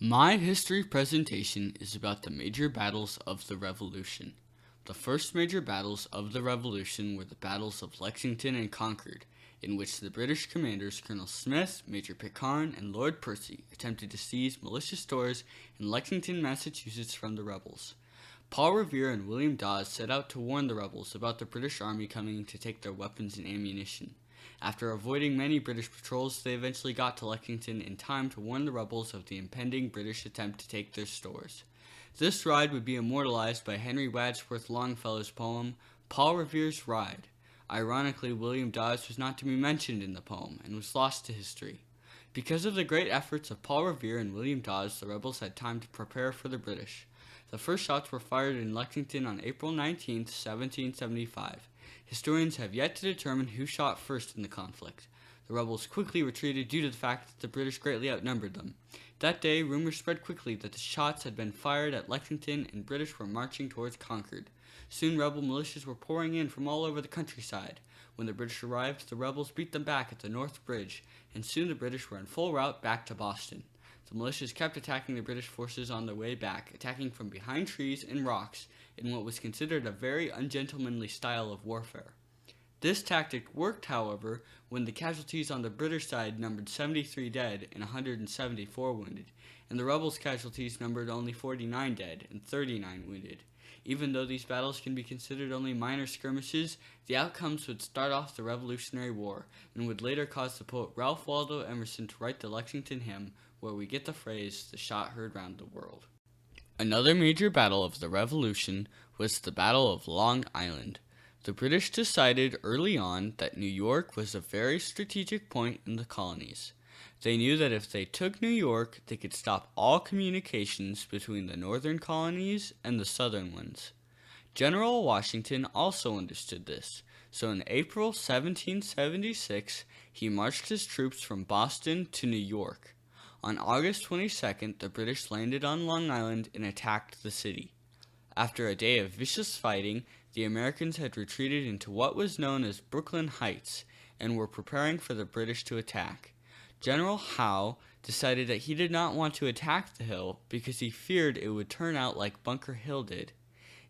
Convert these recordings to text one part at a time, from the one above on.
My history presentation is about the major battles of the Revolution. The first major battles of the Revolution were the battles of Lexington and Concord, in which the British commanders Colonel Smith, Major Pitcairn, and Lord Percy attempted to seize militia stores in Lexington, Massachusetts from the rebels. Paul Revere and William Dawes set out to warn the rebels about the British army coming to take their weapons and ammunition. After avoiding many British patrols, they eventually got to Lexington in time to warn the rebels of the impending British attempt to take their stores. This ride would be immortalized by Henry Wadsworth Longfellow's poem, Paul Revere's Ride. Ironically, William Dawes was not to be mentioned in the poem and was lost to history. Because of the great efforts of Paul Revere and William Dawes, the rebels had time to prepare for the British. The first shots were fired in Lexington on April 19, 1775. Historians have yet to determine who shot first in the conflict. The rebels quickly retreated due to the fact that the British greatly outnumbered them. That day, rumors spread quickly that the shots had been fired at Lexington and British were marching towards Concord. Soon rebel militias were pouring in from all over the countryside. When the British arrived, the rebels beat them back at the North Bridge, and soon the British were en full route back to Boston. The militias kept attacking the British forces on their way back, attacking from behind trees and rocks in what was considered a very ungentlemanly style of warfare. This tactic worked, however, when the casualties on the British side numbered 73 dead and 174 wounded, and the rebels' casualties numbered only 49 dead and 39 wounded. Even though these battles can be considered only minor skirmishes, the outcomes would start off the Revolutionary War and would later cause the poet Ralph Waldo Emerson to write the Lexington hymn, where we get the phrase, "the shot heard round the world." Another major battle of the Revolution was the Battle of Long Island. The British decided early on that New York was a very strategic point in the colonies. They knew that if they took New York, they could stop all communications between the northern colonies and the southern ones. General Washington also understood this, so in April 1776, he marched his troops from Boston to New York. On August 22nd, the British landed on Long Island and attacked the city. After a day of vicious fighting, the Americans had retreated into what was known as Brooklyn Heights and were preparing for the British to attack. General Howe decided that he did not want to attack the hill because he feared it would turn out like Bunker Hill did.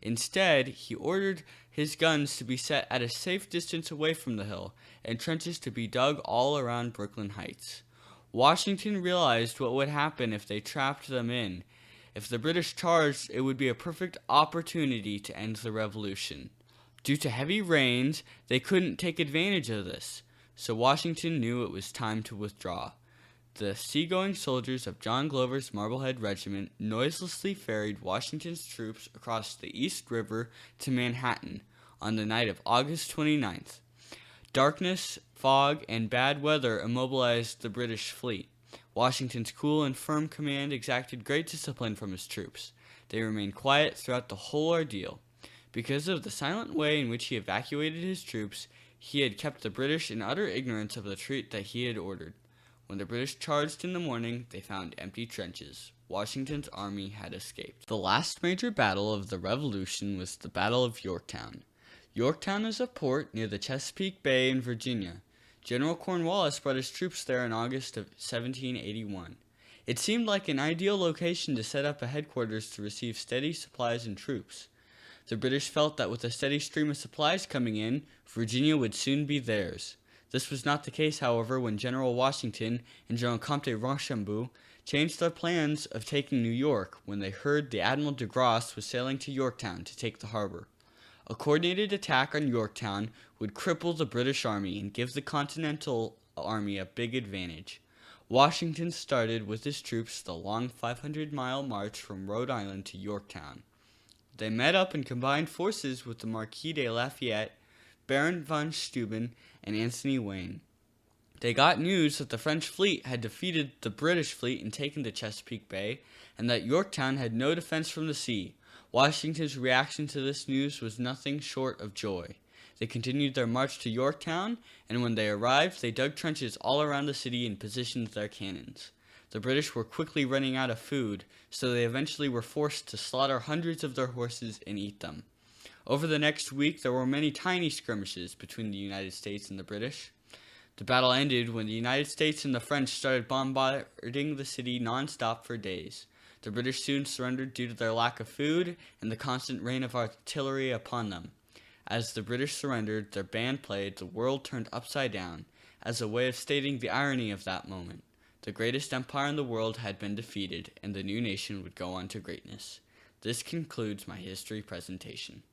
Instead, he ordered his guns to be set at a safe distance away from the hill and trenches to be dug all around Brooklyn Heights. Washington realized what would happen if they trapped them in. If the British charged, it would be a perfect opportunity to end the revolution. Due to heavy rains, they couldn't take advantage of this, so Washington knew it was time to withdraw. The seagoing soldiers of John Glover's Marblehead Regiment noiselessly ferried Washington's troops across the East River to Manhattan on the night of August 29th. Darkness, fog, and bad weather immobilized the British fleet. Washington's cool and firm command exacted great discipline from his troops. They remained quiet throughout the whole ordeal. Because of the silent way in which he evacuated his troops, he had kept the British in utter ignorance of the retreat that he had ordered. When the British charged in the morning, they found empty trenches. Washington's army had escaped. The last major battle of the Revolution was the Battle of Yorktown. Yorktown is a port near the Chesapeake Bay in Virginia. General Cornwallis brought his troops there in August of 1781. It seemed like an ideal location to set up a headquarters to receive steady supplies and troops. The British felt that with a steady stream of supplies coming in, Virginia would soon be theirs. This was not the case, however, when General Washington and General Comte Rochambeau changed their plans of taking New York when they heard the Admiral de Grasse was sailing to Yorktown to take the harbor. A coordinated attack on Yorktown would cripple the British army and give the Continental Army a big advantage. Washington started with his troops the long 500-mile march from Rhode Island to Yorktown. They met up and combined forces with the Marquis de Lafayette, Baron von Steuben, and Anthony Wayne. They got news that the French fleet had defeated the British fleet and taken the Chesapeake Bay, and that Yorktown had no defense from the sea. Washington's reaction to this news was nothing short of joy. They continued their march to Yorktown, and when they arrived, they dug trenches all around the city and positioned their cannons. The British were quickly running out of food, so they eventually were forced to slaughter hundreds of their horses and eat them. Over the next week, there were many tiny skirmishes between the United States and the British. The battle ended when the United States and the French started bombarding the city non-stop for days. The British soon surrendered due to their lack of food and the constant rain of artillery upon them. As the British surrendered, their band played "The World Turned Upside Down" as a way of stating the irony of that moment. The greatest empire in the world had been defeated, and the new nation would go on to greatness. This concludes my history presentation.